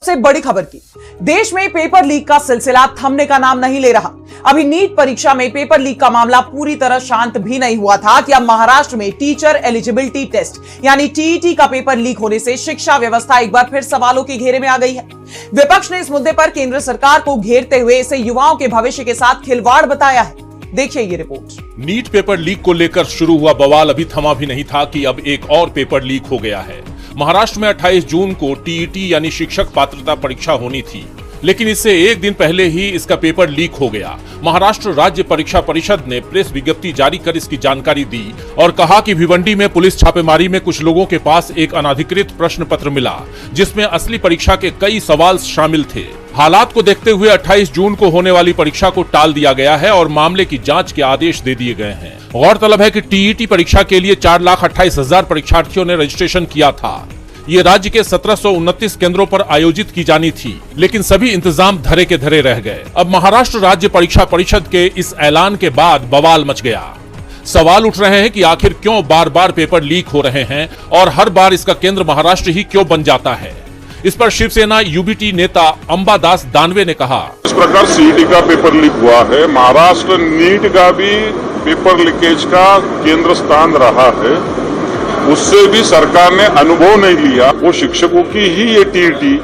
सबसे बड़ी खबर की। देश में पेपर लीक का सिलसिला थमने का नाम नहीं ले रहा। अभी नीट परीक्षा में पेपर लीक का मामला पूरी तरह शांत भी नहीं हुआ था कि अब महाराष्ट्र में टीचर एलिजिबिलिटी टेस्ट यानी टीईटी का पेपर लीक होने से शिक्षा व्यवस्था एक बार फिर सवालों के घेरे में आ गई है। विपक्ष ने इस मुद्दे पर केंद्र सरकार को घेरते हुए इसे युवाओं के भविष्य के साथ खिलवाड़ बताया है। देखिए ये रिपोर्ट। नीट पेपर लीक को लेकर शुरू हुआ बवाल अभी थमा भी नहीं था कि अब एक और पेपर लीक हो गया है। महाराष्ट्र में 28 जून को टीईटी यानी शिक्षक पात्रता परीक्षा होनी थी, लेकिन इससे एक दिन पहले ही इसका पेपर लीक हो गया। महाराष्ट्र राज्य परीक्षा परिषद ने प्रेस विज्ञप्ति जारी कर इसकी जानकारी दी और कहा कि भिवंडी में पुलिस छापेमारी में कुछ लोगों के पास एक अनाधिकृत प्रश्न पत्र मिला, जिसमें असली परीक्षा के कई सवाल शामिल थे। हालात को देखते हुए 28 जून को होने वाली परीक्षा को टाल दिया गया है और मामले की जांच के आदेश दे दिए गए हैं। गौरतलब है कि टीईटी परीक्षा के लिए 4,28,000 परीक्षार्थियों ने रजिस्ट्रेशन किया था। ये राज्य के 1729 केंद्रों पर आयोजित की जानी थी, लेकिन सभी इंतजाम धरे के धरे रह गए। अब महाराष्ट्र राज्य परीक्षा परिषद के इस ऐलान के बाद बवाल मच गया। सवाल उठ रहे हैं कि आखिर क्यों बार बार पेपर लीक हो रहे हैं और हर बार इसका केंद्र महाराष्ट्र ही क्यों बन जाता है। इस पर शिवसेना यूबीटी नेता अंबादास दानवे ने कहा, इस प्रकार सीईटी का पेपर लीक हुआ है, महाराष्ट्र नीट का भी पेपर लीकेज का केंद्र स्थान रहा है, उससे भी सरकार ने अनुभव नहीं लिया। वो शिक्षकों की ही ये टीईटी,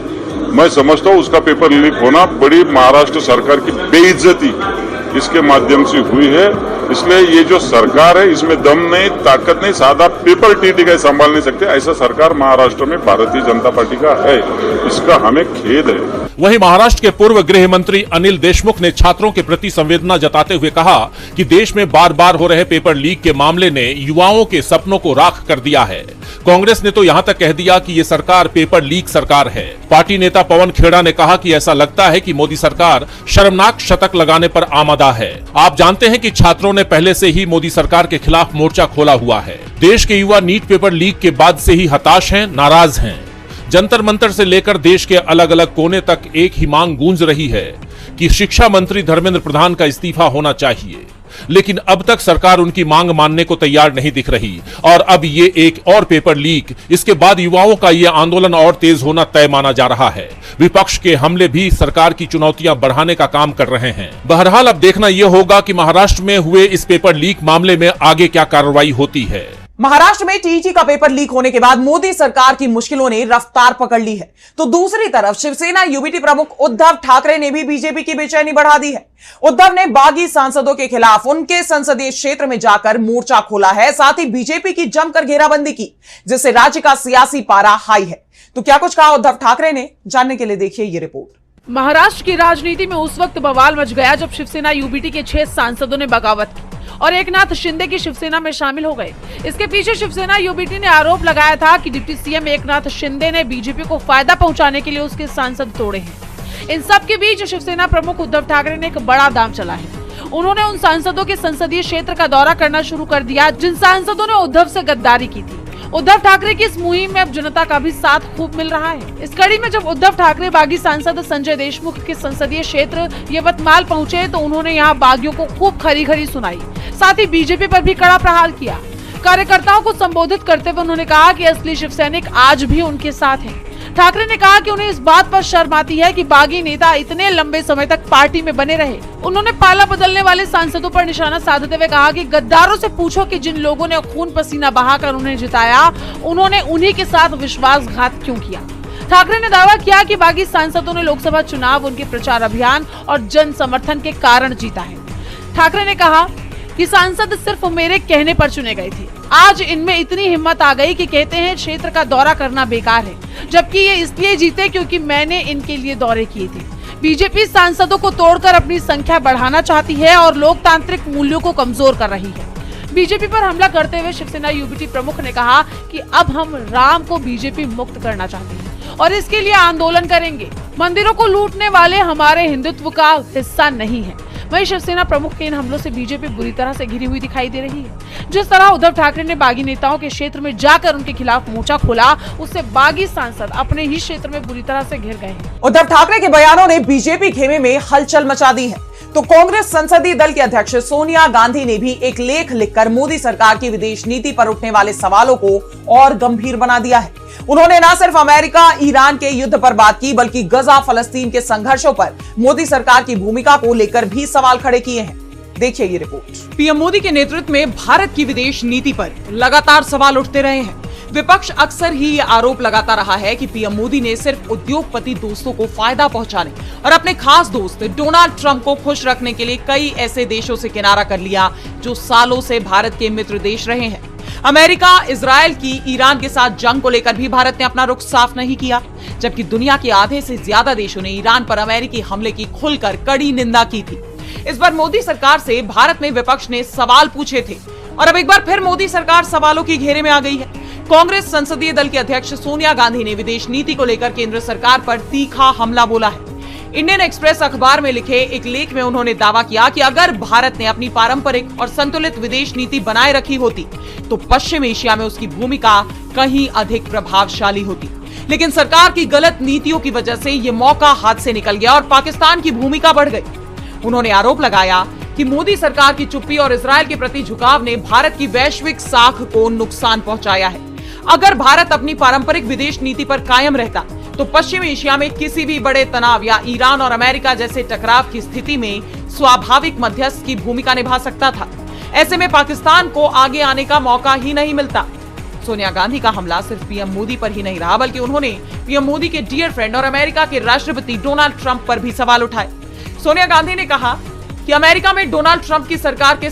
मैं समझता हूँ उसका पेपर लीक होना बड़ी महाराष्ट्र सरकार की बेइज्जती इसके माध्यम से हुई है। इसलिए ये जो सरकार है इसमें दम नहीं, ताकत नहीं, सादा पेपर टीईटी का संभाल नहीं सकते। ऐसा सरकार महाराष्ट्र में भारतीय जनता पार्टी का है, इसका हमें खेद है। वहीं महाराष्ट्र के पूर्व गृह मंत्री अनिल देशमुख ने छात्रों के प्रति संवेदना जताते हुए कहा कि देश में बार बार हो रहे पेपर लीक के मामले ने युवाओं के सपनों को राख कर दिया है। कांग्रेस ने तो यहां तक कह दिया कि ये सरकार पेपर लीक सरकार है। पार्टी नेता पवन खेड़ा ने कहा कि ऐसा लगता है कि मोदी सरकार शर्मनाक शतक लगाने पर आमादा है। आप जानते हैं कि छात्रों ने पहले से ही मोदी सरकार के खिलाफ मोर्चा खोला हुआ है। देश के युवा नीट पेपर लीक के बाद से ही हताश हैं, नाराज हैं। जंतर मंतर से लेकर देश के अलग अलग कोने तक एक ही मांग गूंज रही है कि शिक्षा मंत्री धर्मेंद्र प्रधान का इस्तीफा होना चाहिए, लेकिन अब तक सरकार उनकी मांग मानने को तैयार नहीं दिख रही। और अब ये एक और पेपर लीक, इसके बाद युवाओं का ये आंदोलन और तेज होना तय माना जा रहा है। विपक्ष के हमले भी सरकार की चुनौतियां बढ़ाने का काम कर रहे हैं। बहरहाल अब देखना यह होगा कि महाराष्ट्र में हुए इस पेपर लीक मामले में आगे क्या कार्रवाई होती है। महाराष्ट्र में टीईटी का पेपर लीक होने के बाद मोदी सरकार की मुश्किलों ने रफ्तार पकड़ ली है, तो दूसरी तरफ शिवसेना यूबीटी प्रमुख उद्धव ठाकरे ने भी बीजेपी की बेचैनी बढ़ा दी है। उद्धव ने बागी सांसदों के खिलाफ उनके संसदीय क्षेत्र में जाकर मोर्चा खोला है, साथ ही बीजेपी की जमकर घेराबंदी की, जिससे राज्य का सियासी पारा हाई है। तो क्या कुछ कहा उद्धव ठाकरे ने, जानने के लिए देखिए ये रिपोर्ट। महाराष्ट्र की राजनीति में उस वक्त बवाल मच गया जब शिवसेना यूबीटी के 6 सांसदों ने बगावत की और एकनाथ शिंदे की शिवसेना में शामिल हो गए। इसके पीछे शिवसेना यूबीटी ने आरोप लगाया था कि डिप्टी सीएम एकनाथ शिंदे ने बीजेपी को फायदा पहुंचाने के लिए उसके सांसद तोड़े हैं। इन सब के बीच शिवसेना प्रमुख उद्धव ठाकरे ने एक बड़ा दांव चला है। उन्होंने उन सांसदों के संसदीय क्षेत्र का दौरा करना शुरू कर दिया जिन सांसदों ने उद्धव से गद्दारी की थी। उद्धव ठाकरे की इस मुहिम में अब जनता का भी साथ खूब मिल रहा है। इस कड़ी में जब उद्धव ठाकरे बागी सांसद संजय देशमुख के संसदीय क्षेत्र यवतमाल पहुंचे तो उन्होंने यहां बागियों को खूब खरी खरी सुनाई, साथ ही बीजेपी पर भी कड़ा प्रहार किया। कार्यकर्ताओं को संबोधित करते हुए उन्होंने कहा कि असली शिव सैनिक आज भी उनके साथ हैं। ठाकरे ने कहा कि उन्हें इस बात पर शर्म आती है कि बागी नेता इतने लंबे समय तक पार्टी में बने रहे। उन्होंने पाला बदलने वाले सांसदों पर निशाना साधते हुए कहा कि गद्दारों से पूछो कि जिन लोगों ने खून पसीना बहाकर उन्हें जिताया, उन्होंने उन्हीं के साथ विश्वासघात क्यों किया। ठाकरे ने दावा किया कि बागी सांसदों ने लोकसभा चुनाव उनके प्रचार अभियान और जन समर्थन के कारण जीता है। ठाकरे ने कहा कि सांसद सिर्फ मेरे कहने पर चुने गए थे। आज इनमें इतनी हिम्मत आ गई कि कहते हैं क्षेत्र का दौरा करना बेकार है, जबकि ये इसलिए जीते क्योंकि मैंने इनके लिए दौरे किए थे। बीजेपी सांसदों को तोड़कर अपनी संख्या बढ़ाना चाहती है और लोकतांत्रिक मूल्यों को कमजोर कर रही है। बीजेपी पर हमला करते हुए शिवसेना यूबीटी प्रमुख ने कहा कि अब हम राम को बीजेपी मुक्त करना चाहते हैं और इसके लिए आंदोलन करेंगे। मंदिरों को लूटने वाले हमारे हिंदुत्व का हिस्सा नहीं है। वहीं शिवसेना प्रमुख के इन हमलों से बीजेपी बुरी तरह से घिरी हुई दिखाई दे रही है। जिस तरह उद्धव ठाकरे ने बागी नेताओं के क्षेत्र में जाकर उनके खिलाफ मोर्चा खोला, उससे बागी सांसद अपने ही क्षेत्र में बुरी तरह से घिर गए हैं। उद्धव ठाकरे के बयानों ने बीजेपी खेमे में हलचल मचा दी है। तो कांग्रेस संसदीय दल के अध्यक्ष सोनिया गांधी ने भी एक लेख लिखकर मोदी सरकार की विदेश नीति पर उठने वाले सवालों को और गंभीर बना दिया है। उन्होंने न सिर्फ अमेरिका ईरान के युद्ध पर बात की, बल्कि गजा फलस्तीन के संघर्षों पर मोदी सरकार की भूमिका को लेकर भी सवाल खड़े किए हैं। देखिए ये रिपोर्ट। पीएम मोदी के नेतृत्व में भारत की विदेश नीति पर लगातार सवाल उठते रहे हैं। विपक्ष अक्सर ही ये आरोप लगाता रहा है कि पीएम मोदी ने सिर्फ उद्योगपति दोस्तों को फायदा पहुंचाने और अपने खास दोस्त डोनाल्ड ट्रंप को खुश रखने के लिए कई ऐसे देशों से किनारा कर लिया जो सालों से भारत के मित्र देश रहे हैं। अमेरिका, इजराइल की ईरान के साथ जंग को लेकर भी भारत ने अपना रुख साफ नहीं किया, जबकि दुनिया के आधे से ज्यादा देशों ने ईरान पर अमेरिकी हमले की खुलकर कड़ी निंदा की थी। इस बार मोदी सरकार से भारत में विपक्ष ने सवाल पूछे थे और अब एक बार फिर मोदी सरकार सवालों की घेरे में आ गई है। कांग्रेस संसदीय दल के अध्यक्ष सोनिया गांधी ने विदेश नीति को लेकर केंद्र सरकार पर तीखा हमला बोला है। इंडियन एक्सप्रेस अखबार में लिखे एक लेख में उन्होंने दावा किया कि अगर भारत ने अपनी पारंपरिक और संतुलित विदेश नीति बनाए रखी होती तो पश्चिम एशिया में उसकी भूमिका कहीं अधिक प्रभावशाली होती, लेकिन सरकार की गलत नीतियों की वजह से ये मौका हाथ से निकल गया और पाकिस्तान की भूमिका बढ़ गई। उन्होंने आरोप लगाया कि मोदी सरकार की चुप्पी और इजरायल के प्रति झुकाव ने भारत की वैश्विक साख को नुकसान पहुंचाया है। अगर भारत अपनी पारंपरिक विदेश नीति पर कायम रहता तो पश्चिम एशिया में किसी भी बड़े तनाव या ईरान और अमेरिका जैसे टकराव की स्थिति में स्वाभाविक मध्यस्थ की भूमिका निभा सकता था। ऐसे में पाकिस्तान को आगे आने का मौका ही नहीं मिलता। सोनिया गांधी का हमला सिर्फ पीएम मोदी पर ही नहीं रहा, बल्कि उन्होंने पीएम मोदी के डियर फ्रेंड और अमेरिका के राष्ट्रपति डोनाल्ड ट्रंप पर भी सवाल उठाए। सोनिया गांधी ने कहा कि अमेरिका में डोनाल्ड ट्रंप की सरकार के